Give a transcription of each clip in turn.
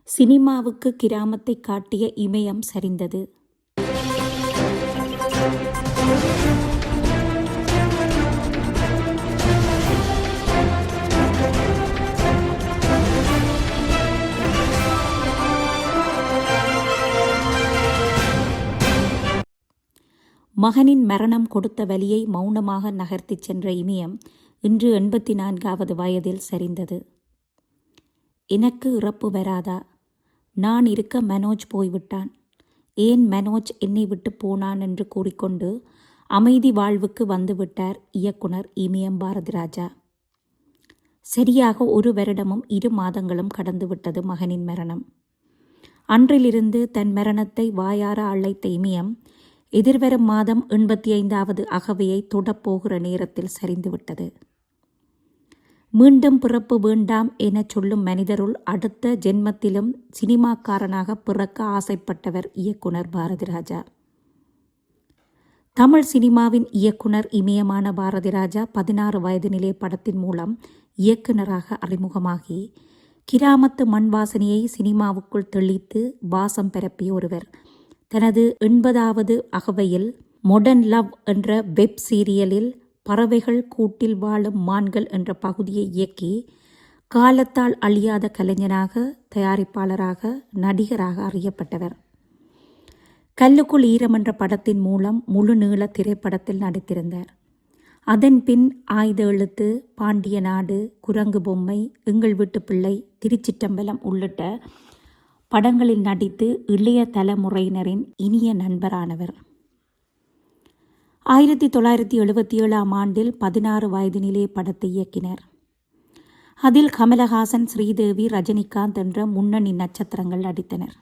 சினிமாவுக்கு கிராமத்தை காட்டிய இமயம் சரிந்தது. மகனின் மரணம் கொடுத்த வலியை மௌனமாக நகர்த்திச் சென்ற இமயம் இன்று 84வது வயதில் சரிந்தது. எனக்கு இறப்பு வராதா? நான் இருக்க மனோஜ் போய்விட்டான். ஏன் மனோஜ் என்னை விட்டு போனான் என்று கூறிக்கொண்டு அமைதி வாழ்வுக்கு வந்துவிட்டார் இயக்குனர் இமயம் பாரதிராஜா. சரியாக 1 வருடமும் 2 மாதங்களும் கடந்துவிட்டது மகனின் மரணம். அன்றிலிருந்து தன் மரணத்தை வாயார அழைத்த இமயம் எதிர்வரும் மாதம் 85வது அகவையை தொடப்போகிற நேரத்தில் சரிந்துவிட்டது. மீண்டும் பிறப்பு வேண்டாம் என சொல்லும் மனிதருள் அடுத்த ஜென்மத்திலும் சினிமாக்காரனாக பிறக்க ஆசைப்பட்டவர் இயக்குனர் பாரதிராஜா. தமிழ் சினிமாவின் இயக்குனர் இமயமான பாரதிராஜா 16 வயதினிலே படத்தின் மூலம் இயக்குனராக அறிமுகமாகி கிராமத்து மண் வாசனையை சினிமாவுக்குள் தெளித்து வாசம் பரப்பிய ஒருவர். தனது 80வது அகவையில் மொடர்ன் லவ் என்ற வெப் சீரியலில் பறவைகள் கூட்டில் வாழும் மான்கள் என்ற பகுதியை இயக்கி காலத்தால் அழியாத கலைஞனாக, தயாரிப்பாளராக, நடிகராக அறியப்பட்டவர். கல்லுக்குள் ஈரம் என்ற படத்தின் மூலம் முழு நீள திரைப்படத்தில் நடித்திருந்தார். அதன் பின் ஆயுத எழுத்து, பாண்டிய நாடு, குரங்கு பொம்மை, எங்கள் வீட்டு பிள்ளை, திருச்சிற்றம்பலம் உள்ளிட்ட படங்களில் நடித்து இளைய தலைமுறையினரின் இனிய நண்பரானவர். 1977ஆம் ஆண்டில் 16 வயதினிலே படத்தை இயக்கினர். அதில் கமலஹாசன், ஸ்ரீதேவி, ரஜினிகாந்த் என்ற முன்னணி நட்சத்திரங்கள் நடித்தனர்.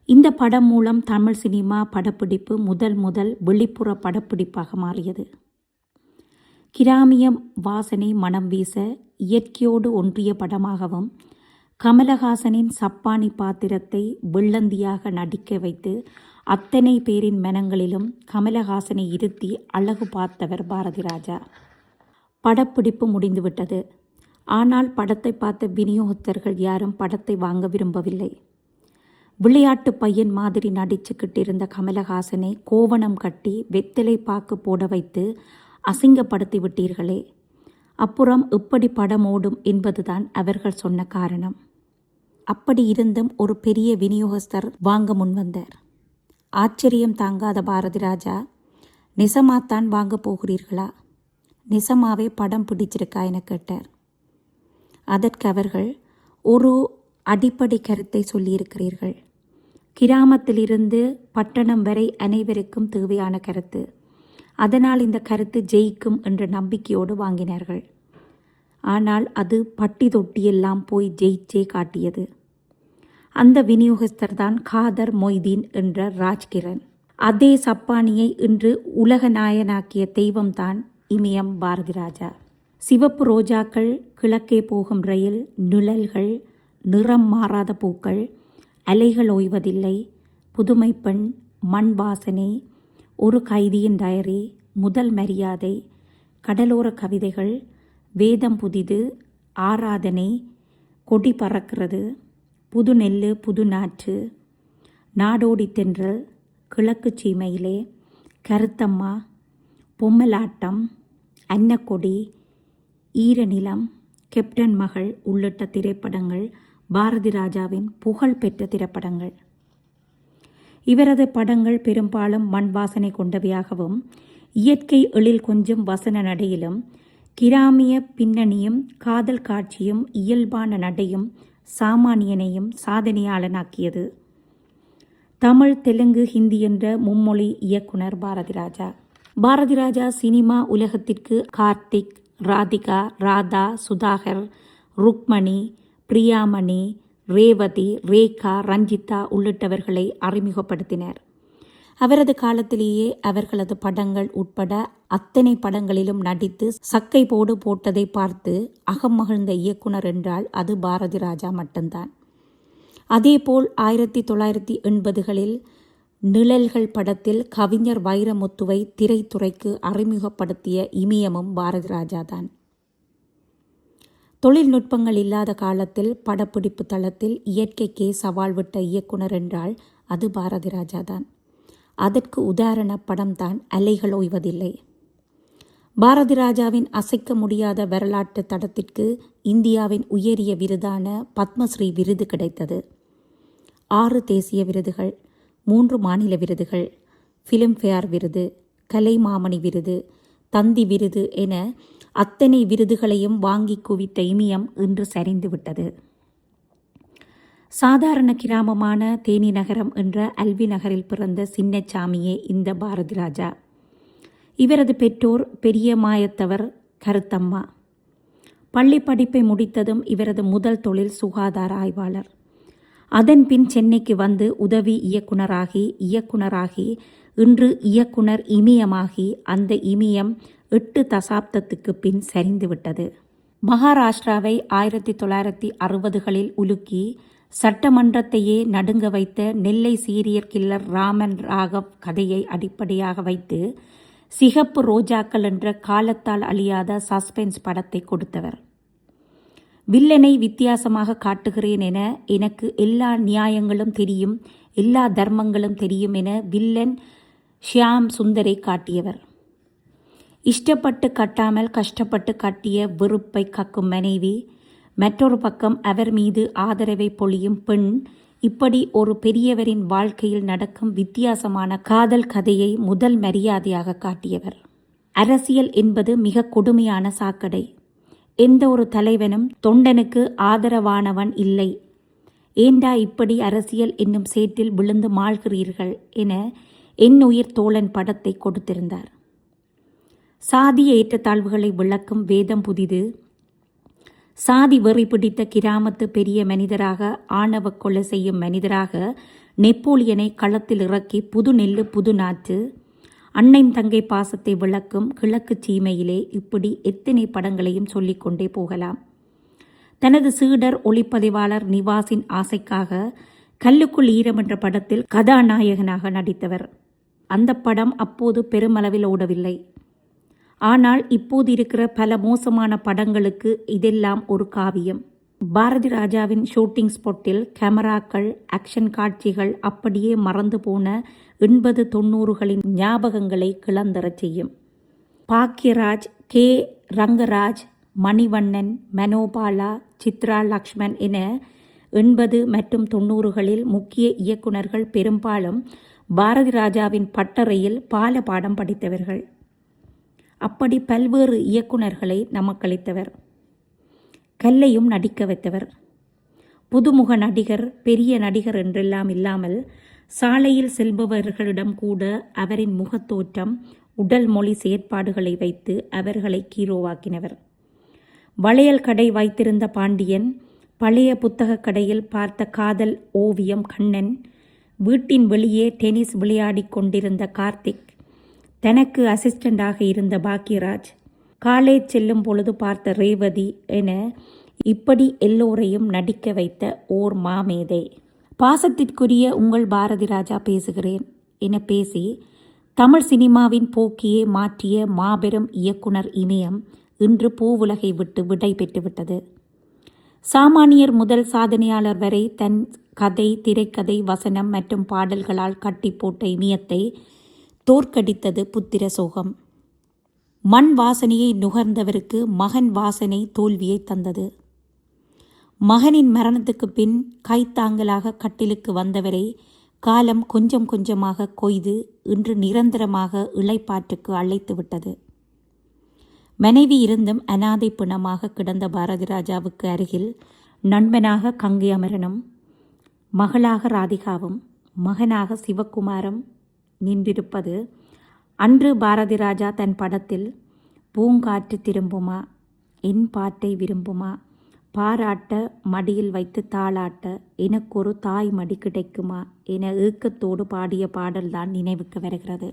இந்த படம் மூலம் தமிழ் சினிமா படப்பிடிப்பு முதல் வெளிப்புற படப்பிடிப்பாக மாறியது. கிராமிய வாசனை மனம் வீச இயற்கையோடு ஒன்றிய படமாகவும், கமலஹாசனின் சப்பானி பாத்திரத்தை வெள்ளந்தியாக நடிக்க வைத்து அத்தனை பேரின் மனங்களிலும் கமலஹாசனை இருத்தி அழகு பார்த்தவர் பாரதிராஜா. படப்பிடிப்பு முடிந்துவிட்டது. ஆனால் படத்தை பார்த்த விநியோகஸ்தர்கள் யாரும் படத்தை வாங்க விரும்பவில்லை. விளையாட்டு பையன் மாதிரி நடிச்சுக்கிட்டு இருந்த கமலஹாசனை கோவணம் கட்டி வெத்தலை பாக்கு போட வைத்து அசிங்கப்படுத்தி விட்டீர்களே, அப்புறம் இப்படி படம் ஓடும் என்பதுதான் அவர்கள் சொன்ன காரணம். அப்படி இருந்தும் ஒரு பெரிய விநியோகஸ்தர் வாங்க முன்வந்தார். ஆச்சரியம் தாங்காத பாரதிராஜா, நிசமாத்தான் வாங்க போகிறீர்களா? நிசமாவே படம் பிடிச்சிருக்கா என கேட்டார். அதற்கு அவர்கள், ஒரு அடிப்படை கருத்தை சொல்லியிருக்கிறீர்கள். கிராமத்திலிருந்து பட்டணம் வரை அனைவருக்கும் தேவையான கருத்து. அதனால் இந்த கருத்து ஜெயிக்கும் என்ற நம்பிக்கையோடு வாங்கினார்கள். ஆனால் அது பட்டி தொட்டியெல்லாம் போய் ஜெயிச்சே காட்டியது. அந்த விநியோகஸ்தர் தான் காதர் மொய்தீன் என்ற ராஜ்கிரண். அதே சப்பானியை இன்று உலக நாயனாக்கிய தெய்வம்தான் இமயம் பாரதிராஜா. சிவப்பு ரோஜாக்கள், கிழக்கே போகும் ரயில், நிழல்கள், நிறம் மாறாத பூக்கள், அலைகள் ஓய்வதில்லை, புதுமை பெண், மண் வாசனை, ஒரு கைதியின் டயரி, முதல் மரியாதை, கடலோர கவிதைகள், வேதம் புதிது, ஆராதனை, கொடி பறக்கிறது, புது நெல்லு புது நாற்று, நாடோடி தென்றல், கிழக்கு சீமையிலே, கருத்தம்மா, பொம்மலாட்டம், அன்னக்கொடி, ஈரநிலம், கேப்டன் மகள் உள்ளிட்ட திரைப்படங்கள் பாரதிராஜாவின் புகழ்பெற்ற திரைப்படங்கள். இவரது படங்கள் பெரும்பாலும் மண் வாசனை கொண்டவையாகவும், இயற்கை எழில் கொஞ்சம் வசன நடையிலும், கிராமிய பின்னணியும், காதல் காட்சியும், இயல்பான நடையும் சாமானியனையும் சாதனையாளனாக்கியது. தமிழ், தெலுங்கு, ஹிந்தி என்ற மும்மொழி இயக்குனர் பாரதிராஜா. பாரதிராஜா சினிமா உலகத்திற்கு கார்த்திக், ராதிகா, ராதா, சுதாகர், ருக்மணி, பிரியாமணி, ரேவதி, ரேகா, ரஞ்சிதா உள்ளிட்டவர்களை அறிமுகப்படுத்தினர். அவரது காலத்திலேயே அவர்களது படங்கள் உட்பட அத்தனை படங்களிலும் நடித்து சக்கை போடு போட்டதை பார்த்து அகமகிழ்ந்த இயக்குனர் என்றால் அது பாரதிராஜா மட்டும்தான். அதேபோல் 1980களில் நிழல்கள் படத்தில் கவிஞர் வைரமுத்துவை திரைத்துறைக்கு அறிமுகப்படுத்திய இமயமும் பாரதிராஜா தான். தொழில்நுட்பங்கள் இல்லாத காலத்தில் படப்பிடிப்பு தளத்தில் இயற்கைக்கே சவால் விட்ட இயக்குனர் என்றால் அது பாரதி ராஜா தான். அதற்கு உதாரண படம்தான் அலைகள் ஓய்வதில்லை. பாரதி ராஜாவின் அசைக்க முடியாத வரலாற்று தடத்திற்கு இந்தியாவின் உயரிய விருதான பத்மஸ்ரீ விருது கிடைத்தது. 6 தேசிய விருதுகள், 3 மாநில விருதுகள், ஃபிலிம்ஃபேர் விருது, கலைமாமணி விருது, தந்தி விருது என அத்தனை விருதுகளையும் வாங்கி குவித்த இமயம் இன்று சரிந்துவிட்டது. சாதாரண கிராமமான தேனி நகரம் என்ற அல்வி நகரில் பிறந்த சின்னச்சாமியே இந்த பாரதி ராஜா. இவரது பெற்றோர் பெரிய மாயத்தவர் கருத்தம்மா. பள்ளி படிப்பை முடித்ததும் இவரது முதல் தொழில் சுகாதார ஆய்வாளர். அதன்பின் சென்னைக்கு வந்து உதவி இயக்குனராகி இன்று இயக்குனர் இமயமாகி அந்த இமயம் 8 தசாப்தத்துக்கு பின் சரிந்துவிட்டது. மகாராஷ்டிராவை 1960களில் உலுக்கி சட்டமன்றத்தையே நடுங்க வைத்த நெல்லை சீரியல் கில்லர் ராமன் ராகவ் கதையை அடிப்படையாக வைத்து சிகப்பு ரோஜாக்கள் என்ற காலத்தால் அழியாத சஸ்பென்ஸ் படத்தை கொடுத்தவர். வில்லனை வித்தியாசமாக காட்டுகிறேன் என எனக்கு எல்லா நியாயங்களும் தெரியும், எல்லா தர்மங்களும் தெரியும் என வில்லன் ஷியாம் சுந்தரை காட்டியவர். இஷ்டப்பட்டு கட்டாமல் கஷ்டப்பட்டு கட்டிய வெறுப்பை கக்கும் மனைவி, மற்றொரு பக்கம் அவர் மீது ஆதரவை பொழியும் பெண், இப்படி ஒரு பெரியவரின் வாழ்க்கையில் நடக்கும் வித்தியாசமான காதல் கதையை முதல் மரியாதையாக காட்டியவர். அரசியல் என்பது மிக கொடுமையான சாக்கடை. எந்த ஒரு தலைவனும் தொண்டனுக்கு ஆதரவானவன் இல்லை. ஏண்டா இப்படி அரசியல் என்னும் சேற்றில் விழுந்து மாழ்கிறீர்கள் என என் உயிர் தோழன் படத்தை கொடுத்திருந்தார். சாதிய ஏற்றத்தாழ்வுகளை விளக்கும் வேதம் புதிது. சாதி வெறி பிடித்த கிராமத்து பெரிய மனிதராக, ஆணவ கொலை செய்யும் மனிதராக நெப்போலியனை களத்தில் இறக்கி புது நெல்லு புது நாற்று, அன்னையும் தங்கை பாசத்தை விளக்கும் கிழக்கு சீமையிலே இப்படி எத்தனை படங்களையும் சொல்லிக்கொண்டே போகலாம். தனது சீடர் ஒளிப்பதிவாளர் நிவாஸின் ஆசைக்காக கல்லுக்குள் ஈரம் என்ற படத்தில் கதாநாயகனாக நடித்தவர். அந்த படம் அப்போது பெருமளவில் ஓடவில்லை. ஆனால் இப்போது இருக்கிற பல மோசமான படங்களுக்கு இதெல்லாம் ஒரு காவியம். பாரதி ராஜாவின் ஷூட்டிங் ஸ்பாட்டில் கேமராக்கள், ஆக்ஷன் காட்சிகள் அப்படியே மறந்து போன 80-90களின் ஞாபகங்களை கிளந்தரச் செய்யும். பாக்யராஜ், கே. ரங்கராஜ், மணிவண்ணன், மனோபாலா, சித்ரா லக்ஷ்மன் என 80 மற்றும் 90களில் முக்கிய இயக்குனர்கள் பெரும்பாலும் பாரதி ராஜாவின் பட்டறையில் பால பாடம் படித்தவர்கள். அப்படி பல்வேறு இயக்குனர்களை நமக்களித்தவர். கல்லையும் நடிக்க வைத்தவர். புதுமுக நடிகர், பெரிய நடிகர் என்றெல்லாம் இல்லாமல் சாலையில் செல்பவர்களிடம் கூட அவரின் முகத்தோற்றம், உடல் மொழி செயற்பாடுகளை வைத்து அவர்களை ஹீரோவாக்கினவர். வளையல் கடை வைத்திருந்த பாண்டியன், பழைய புத்தக கடையில் பார்த்த காதல் ஓவியம் கண்ணன், வீட்டின் வெளியே டென்னிஸ் விளையாடி கொண்டிருந்த கார்த்திக், தனக்கு அசிஸ்டண்டாக இருந்த பாக்யராஜ், காலேஜ் செல்லும் பொழுது பார்த்த ரேவதி என இப்படி எல்லோரையும் நடிக்க வைத்த ஓர் மாமேதை. பாசத்திற்குரிய உங்கள் பாரதி ராஜா பேசுகிறேன் என பேசி தமிழ் சினிமாவின் போக்கியே மாற்றிய மாபெரும் இயக்குனர் இமயம் இன்று பூவுலகை விட்டு விடை பெற்றுவிட்டது. சாமானியர் முதல் சாதனையாளர் வரை தன் கதை, திரைக்கதை, வசனம் மற்றும் பாடல்களால் கட்டி போட்ட இமயத்தை தோற்கடித்தது புத்திர சோகம். மண் வாசனையை நுகர்ந்தவருக்கு மகன் வாசனை தோல்வியை தந்தது. மகனின் மரணத்துக்கு பின் கைத்தாங்கலாக கட்டிலுக்கு வந்தவரை காலம் கொஞ்சம் கொஞ்சமாக கொய்து இன்று நிரந்தரமாக இளைப்பாற்றுக்கு அழைத்து விட்டது. மனைவி இருந்தும் அனாதை பிணமாக கிடந்த பாரதி ராஜாவுக்கு அருகில் நண்பனாக கங்கை அமரனும், மகளாக ராதிகாவும், மகனாக சிவகுமாரும் நின்றிருப்பது அன்று பாரதி ராஜா தன் படத்தில் பூங்காற்று திரும்புமா, என் பாட்டை விரும்புமா, பாராட்ட மடியில் வைத்து தாளாட்ட, எனக்கொரு தாய் மடி கிடைக்குமா என ஏக்கத்தோடு பாடிய பாடல்தான் நினைவுக்கு வருகிறது.